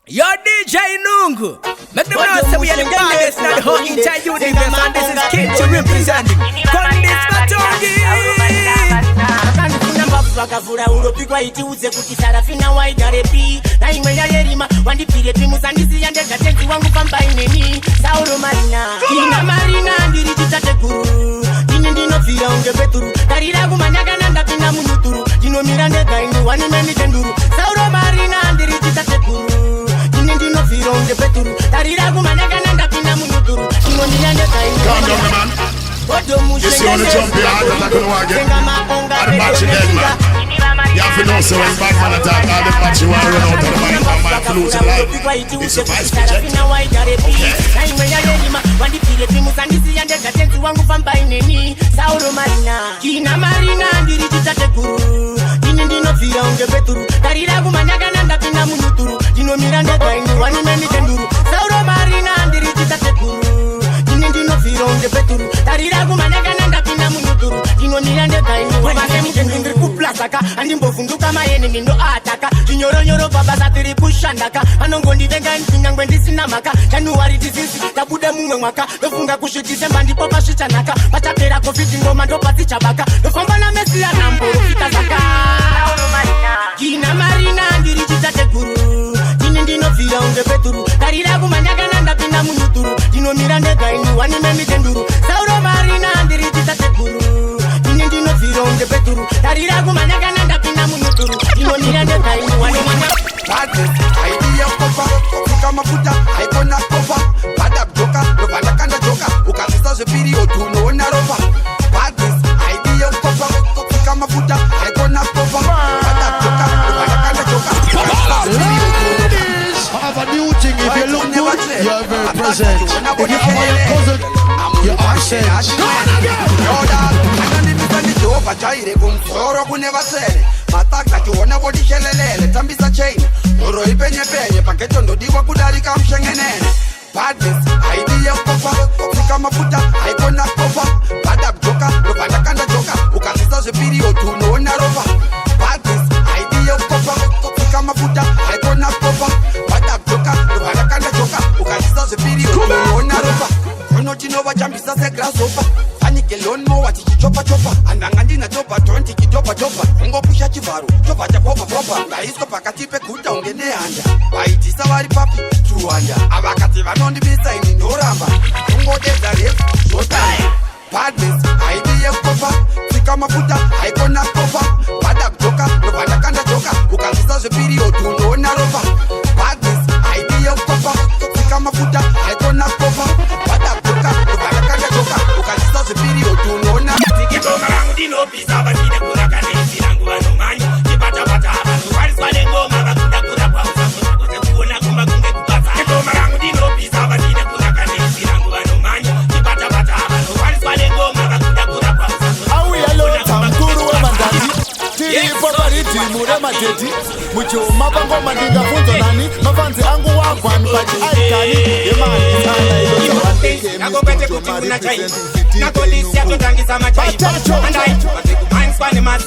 Yo DJ Nungu, make them know say we are the baddest and the whole entire universe, and this is Kid to representing Kondis Matongi. Wakavura uropigwa iti uze kuti Sarafina waigarepi na imwe yarerima wandipire timusandisi yandega tenzi wangu pamba ineni Sauro Marina ina Marina ndiri chitate guru ini ndinofira unge Peturu tarira kumanyaga nandapinda munuturu ndinomira ndega inu wanimeni tenduru Sauro Marina ndiri chitate guru ini ndinofira unge Peturu tarira kumanyaga nandapinda munuturu ndinomira ndega inu You see on the jump here, I'm not gonna walk it. I'm matching dead, man. You have to know, so when bad man attack, all the match you want to run out of the mind, and man flute in life. It's a vice project. Okay. Sauro Marina, Kina Marina, ndiri chitate guru. Ini ndinofira unge Peturu. Tarira kumanyaga nandapinda munuturu. Ndinomira ndega inu wanimeni tenduru. Sauro Marina, ndiri chitate guru. Ini ndinofira unge Peturu. Tarira kumanyaga nandapinda munuturu. Ndinomira ndega inu wanimeni tenduru. Kuplasaka, andimbofunduka mayeni nindo ataka. Chinyoro baba satiri pushandaka. Anongondi venga ntingangwe ndisina maka. Januari disease, tabude mumwe mwaka. Lofunga kushitise ndipo pashichanaka. Pachapera kofiti ngoma ndo patichabaka. Lofamba na mesi ya nambo kitazaka. Kina Marina ndiri chitate guru. Tini ndinofira unge Peturu. Tarira kumanyaga nandapinda munuturu. Ndinomira ndega inu wanimeni tenduru. Sauro Marina ndiri chitate guru. Tini ndinofira unge Peturu. Tarira kumanyaga nandapinda munuturu. Ndinomira ndega inu wanimeni Badness, idea kopa, fika mafuta, haikona kopa. Bada joka, rovanda kanda joka. Ukazisa zepiri otuno na ropa. Badness, idea kopa, fika mafuta, haikona kopa. Bada joka, rovanda kanda joka. Ladies, I have a new thing. If you look good, you're very present. If you come on your cousin, you're absent. Mataka tuona body shelelele tambisa chain Oro ipenye penye paketo ndodiwa kudarika mshengenene Badness, idea kopa Fika mafuta, haikona kopa Bada joka, rovanda kanda joka Ukazisa zepiri otuno na ropa Badness, idea kopa Fika mafuta, haikona kopa Bada joka, rovanda kanda joka Ukazisa zepiri otuno na ropa Kono chino wachambisa se grasshopper Fanike lonmo wachichichopa chopa Andangandina chopa, tonti kichopa chopa Ngo pusha chivaru, chopa chapopa popa Ngaisko pakatipe kuta ungene anda Waitisa wari papi, chuanda Avakati vanondi bisa ini noramba Ngo deza refu, shota Badness, idea kopa Fika mafuta, haikona kopa Bada joka, rovanda kanda joka Ukazisa zepiri otuno na ropa Badness, idea kopa Fika mafuta, haikona kopa Bada joka, rovanda kanda joka Ukazisa zepiri otuno na Tikitoma rangu dino pisa batine kura kanesi rangu wanomanya Kipata pata abantu wariswane ngoma bakuda kura kwa usamu Kote kuona kumba kunge kupasa Tikitoma rangu dino pisa batine kura kanesi rangu wanomanya Kipata pata abantu wariswane ngoma bakuda kura kwa usamu Awi alo tamkuru wa mandati Tiri popariti mure mateti Mucho mabango mandinga funzo nani Mafanzi angu wakwan pachi aikani Emani sana ilo zawandeke Nakopete kuchikuna chai Nakolisi ya kutangisa machai Andai, watiku minds pani masi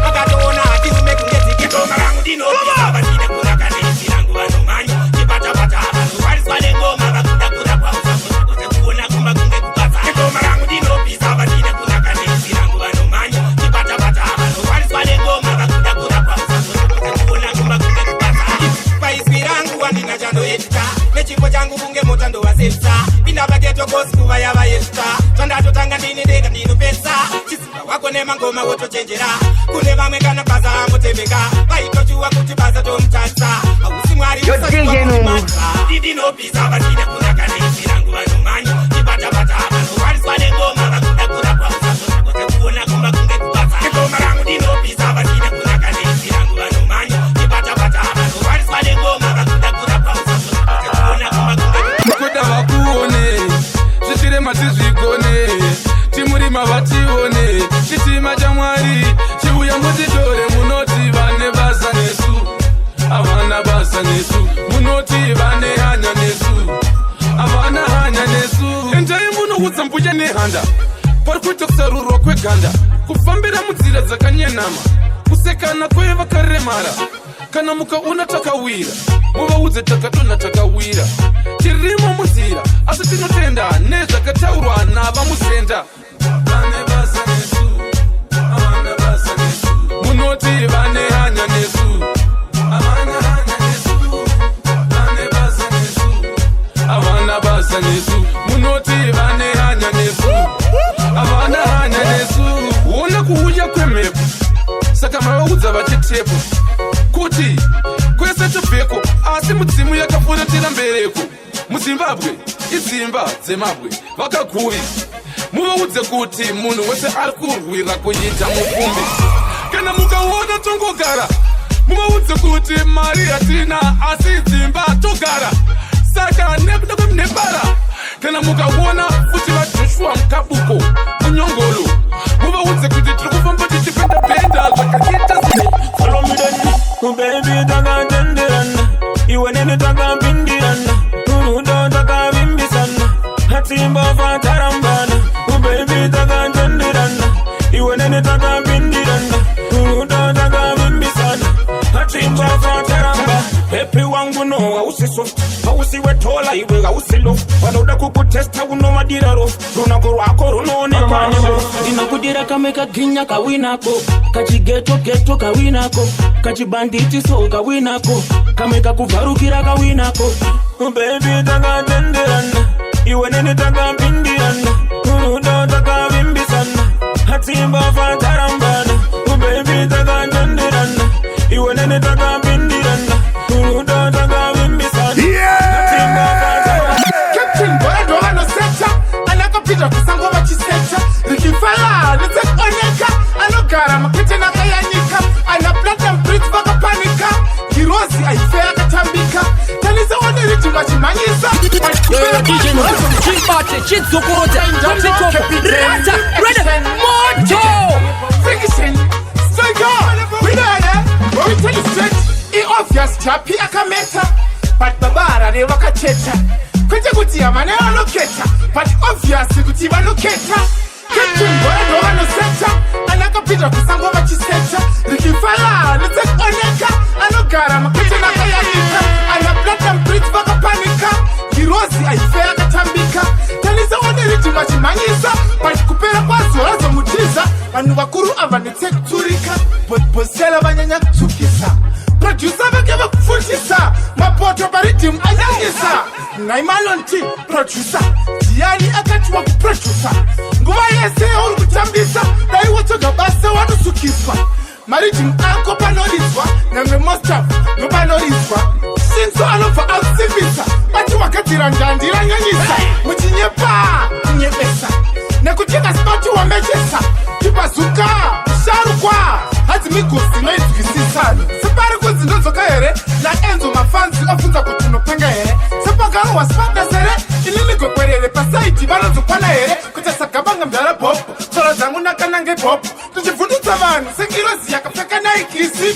Akatona hati umekungeti Kitoma rangu dino pisa batine kura kanesi rangu wanomanya Kipata pata abantu wariswane ngoma bakuda kura kwa usamu Kote kuona kumba kunge kupasa Kitoma rangu dino pisa batine kura kanesi rangu wanomanya Kipata pata abantu wariswane ngoma bakuda kura kwa usamu Kote kuona kumba kunge kupasa Paiswi rangu wandina jando edita Mechipo changu bunge motando wa sepsa Pinda bageto kosikuva yava yesta Tonda totanga ndini dega ndinu pesa Chisuka wako nema ngoma woto chenjera Kune vamwe kana baza ango tebeka Baito chuwa kuti baza tomtasa Ausi mwari usa chuwa kutumata Didi no pisa batine kura kanesi rangu wanomanya Kipata pata abantu wariswane ngoma bakuda kura kwa usamu Kote kuona kumba kunge kupasa Kitoma rangu dino pisa batine kura kanesi rangu wanomanya Kipata pata abantu wariswane ngoma bakuda kura kwa usamu Kote kuona kumba kunge kupasa Kuda wakuone Zitire matizvigone Timurima vatione Chitima cha mwari Chiuya muzitore munoti vane basa nesu Avana basa nesu Munoti vane hanya nesu Avana hanya nesu Enjai muno hutsampuja nehanda Parikuita kusarurwa kweganda Kufambira mudzira dzakanyenama Kusekana kweva karemara kana mukaona takawira muvaudze takatona takawira tirimo munzira asi tinotenda nezvakataurwa navamusenda vane basa nesu havana basa nesu munoti vane hanya nesu havana hanya nesu vane basa nesu havana basa nesu munoti vane hanya nesu havana hanya nesu ona kuuya kwemhepo saka mavaudza vachitepo kuti kwese tobveko asi mudzimu yakafuratira mbereko muzimbabwe idzimba dzemabwe vakaguri muvaudze kuti munhu wese ari kurwira kuita mufumbi kana mukaona tongogara muvaudze kuti mari hatina asi dzimba togara saka nepara kana mukaona kuti vajoshua mukabuko munyongolo muvaudze kuti tiri kufamba tichipendapenda zvakaita follow me then, baby takantenderana iwe nene takapindirana urudo takavimbisana hatimba fatarambana baby takantenderana iwe nene takapindirana urudo takavimbisana hatimba fataramba pepe wangu no hausiso hausiwetola iwe hausilo vanoda kukutesta unomadiraro runako rwako runoonekwanebo inakudira kamekaginya kawinako kachigeto kawinako kachibanditi so kawinako kameka kuvharukira kawinako baby takatenderana iwe nene takapindirana urudo takavimbisana hatimba fatarambana baby takatenderana iwe nene takapindirana urudo takavimbisana hatimba fatarambana Captain Boyado anoseta anakapita kusango vachiseta rikifala nitsekoneka anogara makete nakayanyika anaplata mbridge vakapanika kirozi aife akatambika tanisa waniriti vachimanyisa obvious japi akameta but babara nevakacheta kwete kuti havane vanoketa but obvious kuti vanoketa Captain Boyado anoseta anakapita kusango vachiseta rikifala nitsekoneka anogara makete nakayanyika anaplata mbridge vakapanika kirozi aife akatambika tanisa waniriti vachimanyisa but kupera kwazuva razomutiza vanhu vakuru ava netsekuturika bosela vanyanya kutsukisa producer vake vakufundisa mapoto paridhimu anyanyisa naimalonti producer ndiani akatiwa kuproducer nguva yese uri kutambisa daiwotoga basa wanosukiswa maridhimu ako panoridzwa nyangwe mostaf nopanoridzwa sinso anobva ausimbisa bati wakadzira ndandi ranyanyisa muchinyepa kunyepesa nekutenga spati wamechesa tipazuka sharukwa hadzi migosi noinzwisisano separi kudzinodzoka here naenzo mafanzi ofunza kuti unopenga here sepagaro wasipanda sere ini migokwerere pasaiti vanozokwana here kuti asagabanga mdara bopo tsoro dzangu nakanange bopo tichivhundutsa vanhu sekirozi yakapfeka naikisi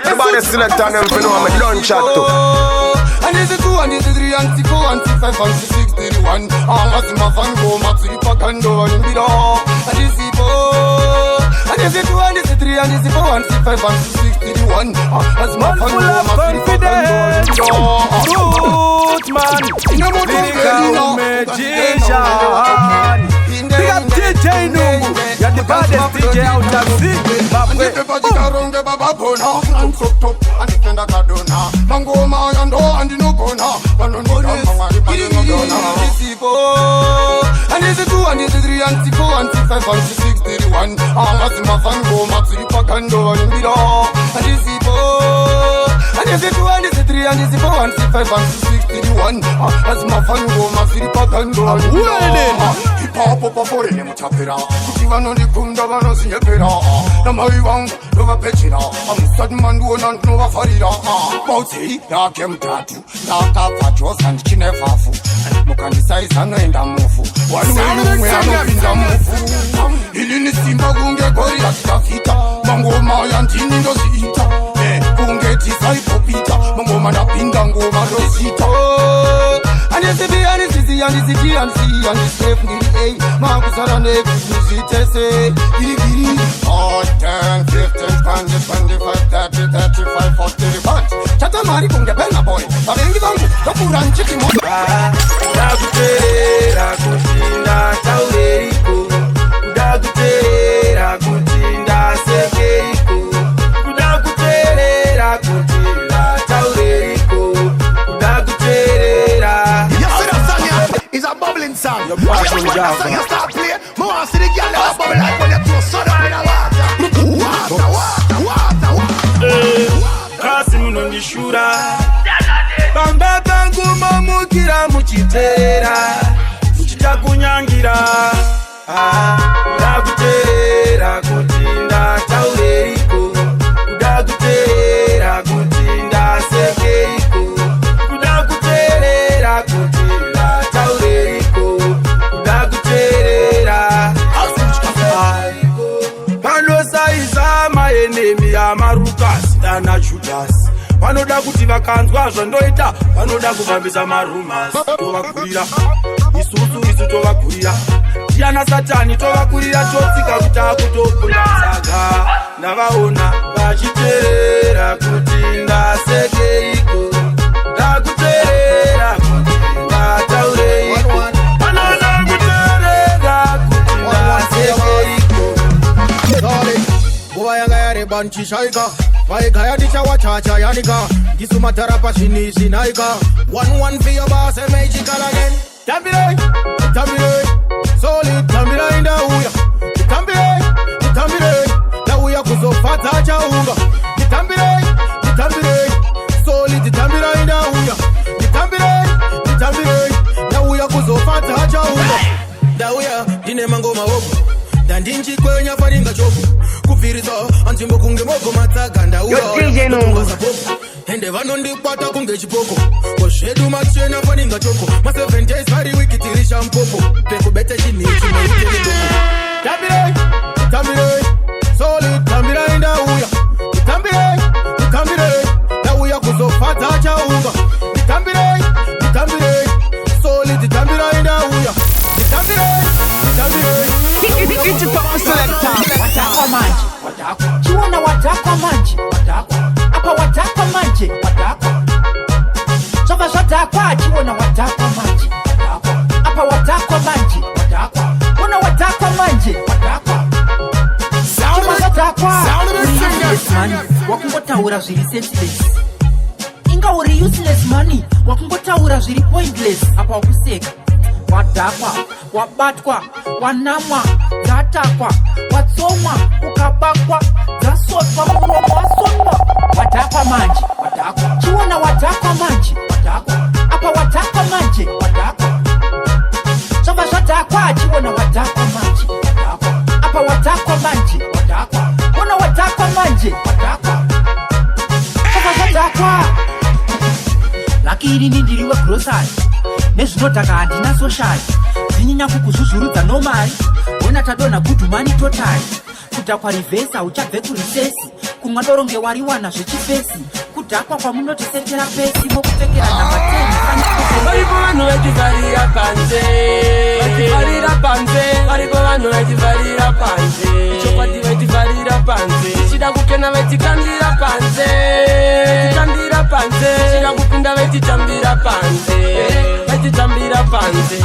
everybody select on them for know I'm a done chat to. And is it 2 and is it 3 and 6 4 and 6 5 and 6 31 as my fan go maxi pakando and bida and is it 4 and is it 2 and is it 3 and is it 4 and 6 5 and 6 31 as my fan go maxi pakando and bida Root man, lyrical magician. Big up DJ Nungu, you're the baddest DJ out of Zimbabwe. And is it 2 and is it 3 and 6 4 and 6 5 and 6 31 as my fan go maxi pakando and bida and is it 4 and is it 2 and is it 3 and is it 4 and 6 5 and 6 31 as my fan go maxi pakando and bida hip-hop forene muchapera kuti vanondikunda vanosinyepera namai vangu ndovapechera amusati mandiona ndinovafarira bautsei yake mutatu ndakabva josa ndichine vhafu mukandisaisa noenda mufu waniweumwe anopinda mufu ilini simba kunge gori ratitafita mangoma yandini ndoziita kunge tisaipopita mangoma ndapinda ngoma ndozita anisibi anisizi anisiji anisi anisef ngiri makusara nekuzitese girigiri 10 15 20 25 30 35 40 40 Pata mari kunge pena boy Babengi bangu Tokura nchiki mo Dakuterera kutinda taureriko Dakuterera kutinda sekeriko Dakuterera kutinda taureriko Dakuterera. You see that song here? It's a bubbling song. When that song you start playing, more I see the girl that bubble like when you throw soda in the water. Kasi munondishura Bamba bangu mamukira muchiterera Muchitakunyangira Dakuterera kutinda taureriko Dakuterera kutinda sekeriko Dakuterera kutinda taureriko Dakuterera Pano saiza maenemi ya Marukas Dana Judas Vanoda kuti vakanzwa zvondoita vanoda kuvambisa marumas tovakurira isusu tovakurira Diana Satani tovakurira totsika kuta kutokunda saga ndavaona vachiterera kuti ndasekeiko ndakuterera kuti ndataureko vanoda kuterera kuti ndasekeiko nguva yanga yareba nchishaika vaigaya ndichawachacha yanika ndisumatara pashini zvinaika 1-1 for your boss and make it call again tambirei solid tambirei ndauya tambirei ndauya kuzofadza chaunga tambirei solid tambirei ndauya tambirei ndauya kuzofadza chaunga ndauya ndine mangoma woko ndandinchikwenya faringa choko kubviriza anzvimbo kunge mogo matsaga ndauyaotungaza popo ende vanondikwata kunge chipoko kozvedu machena faringa choko ma7 days vari wiki tiri shampopo pekubete chinhichi meitenedoko tambirei solid tambirei ndauya tambirei ndauya kuzofadza chaunga tambirei solid tambirei ndauya tambirei watakwa manje chiona watakwa manje apa watakwa manje zvabva zvatakwa chiona watakwa manje apa watakwa manje ona watakwa manje wakungotaura zviri senseless inga uri useless money wakungotaura zviri pointless apa wakuseka wadhakwa wabatwa wanamwa dzatakwa watsomwa ukabakwa dzasotwa muromo wasonwa wadhakwa manje chiona wadhakwa manje apa wadhakwa manje zvabva zvadhakwa chiona wadhakwa manje apa wadhakwa manje ona wadhakwa manje zvabva zvadhakwa lakini ndiri wegrosari nezvinodhaka handina soshari dzinyanya kukuzvuzvurudza nomari ona tadonha gudhumani totari kudhakwa rivhesi hauchabve kurisesi kumwa doronge wariwana zvechifesi kudhakwa kwamunotisetera pesi mokupfekera namba 10 varipo vanhu vachivarira panze varipo vanhu vachivarira panze chokwadi vachivarira panze ichida kukena vachikandira panze ichida kupinda vachitambira panze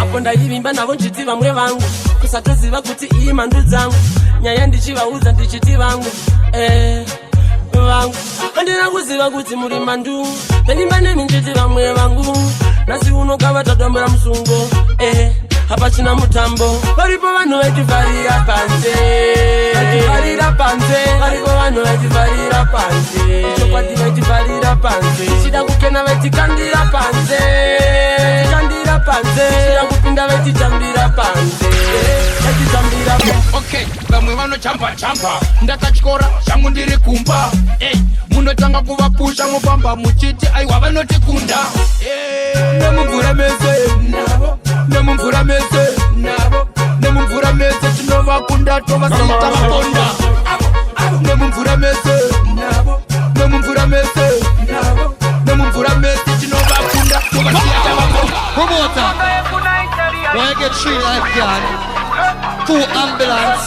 apo ndaivimba navo nchiti vamwe vangu kusatoziva kuti iyi mhandu dzangu nyaya ndichivaudza ndichiti vangu handina kuziva kuti muri mandu ndandimba nemi nchiti vamwe vangu nasi unogava tadombera musungo hapachina mutambo varipo vanhu vachivarira panze varipo vanhu vachivarira panze chokwadi vachivarira panze ichida kukena vachikandira panze ichida kupinda vachitambira panze okay vamwe vanochampa ndakachikora shangu ndiri kumba munotanga kuvapusha mufamba muchiti aiwa vanotikunda nemumvura mese tinovakunda tovasiita vaponda nemumvura mese tinovakunda tovasiita vaponda. Promoter, when I get 3 lifeguard, 2 ambulance,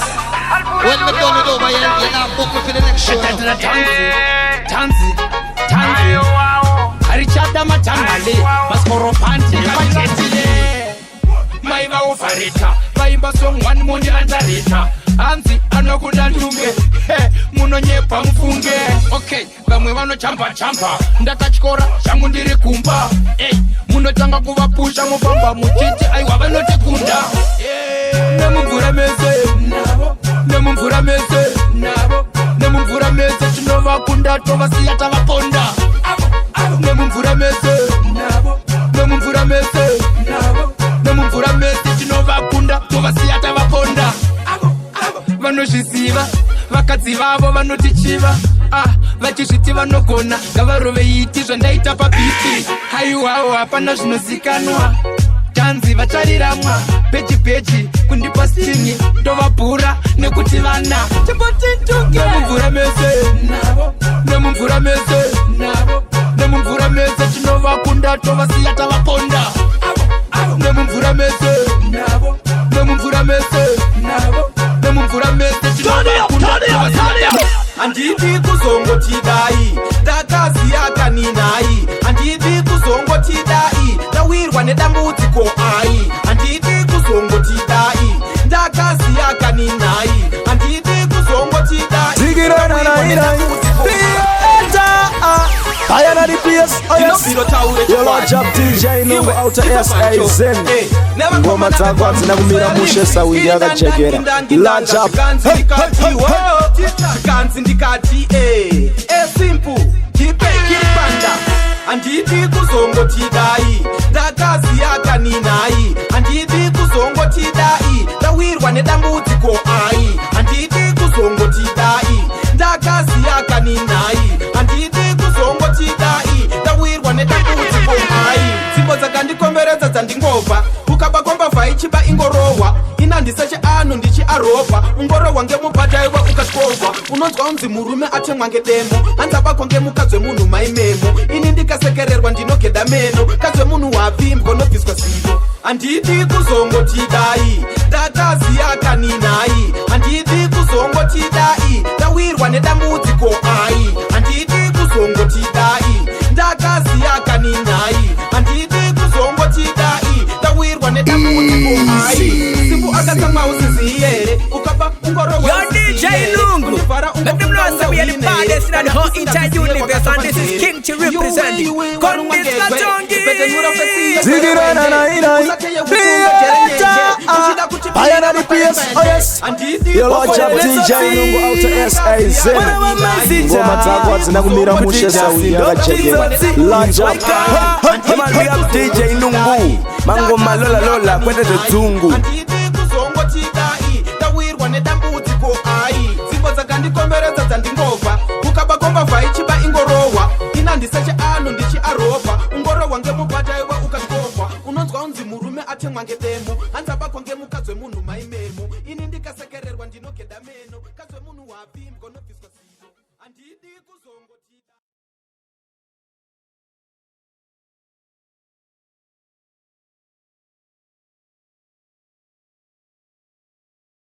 when me done it over here, you now book me for the next show. Tanzi. vachishata matangale maskoropanti vatetile maiva ofareta vaimba song 1 moni andareta hanzi anokuda ndunge munonyepa mufunge okay vamwe vanochampa ndakachikora shangu ndiri kumba munotanga kuvapusha mufamba muchiti aiwa vanotikunda nemumvura mese navo nemumvura mese navo nemumvura mese tinovakunda tovasiya tavaponda nemumvura mese navo nemumvura mese navo nemumvura mese tinovakunda tovasiya tavaponda vanozviziva vakadzi vavo vanotichiva vachizviti vanogona ngavaroveiti zvandaita pabiti haiwawo hapana zvinozikanwa tanzi vachariramwa pechi kundipa stingi ndovabhura nekuti vana nemumvura mese navo nemumvura mese navo nemumvura mese tinovakunda tovasiya tavaponda nemumvura mese navo nemumvura mese navo nemumvura mese tinovakunda tovasiya handidi kuzongotidai ndakaziya kaninai handidi kuzongotidai ndawirwa nedambudziko ai handidi kuzongotidai ndakaziya kaninai handidi kuzongotidai I am at the place, oh yes. You watch up DJ Nungu out of S.A.Z. Ngoma takwanzi na kumira mushe sawi yaga chegera. Launch up. Kanzi ndikati simple kipe kiripanda handidi kuzongotidai ndakaziya kaninai handidi kuzongotidai ndawirwa nedambudziko ai handidi kuzongotidai ndakaziya kaninai handidi kuzongotidai ndawirwa nedambudziko ai dzimbo dzakandikomberedza dzandingobva ukabakomba vhaichiba ingorohwa inandisache ano ndichiaropa ungorohwa ngemubhadhaiwa ukatyorwa unonzwa unzi murume atemwa ngedemo hanzabakwa ngemukadzi wemunhu maimemo ini ndikasekererwa ndinogeda meno kadzi wemunhu wapfimbwa nobviswa zivo handidi kuzongotidai ndakaziya kaninai handidi kuzongotidai ndawirwa nedambudziko ai handidi kuzongotidai ndakaziya kaninai handidi kuzongotidai ndawirwa nedambudziko ai simbu akasamwa usiziyere ukapa ungorohwa DJ Nungu, let them know that we are the baddest in the whole entire universe, and this is King to represent it. Kondisla Tongi. I am at the place, oh yes. You watch up DJ Nungu out of S.A.Z. Ngoma takwanzi na kumira mushe sawi yaga chegera. Launch up. We have DJ Nungu, Mango Malola Lola, kwete zungu. nedambudziko ai dzimbo dzakandikomberedza dzandingobva ukabakomba vhaichiba ingorohwa inandisache ano ndichiaropa ungorohwa ngemubhadhaiwa ukatyorwa unonzwa unzi murume atemwa ngedemo hanzabakwa ngemukadzi wemunhu maimemo ini ndikasekererwa ndinogeda meno kadzi wemunhu wapfimbwa nobviswa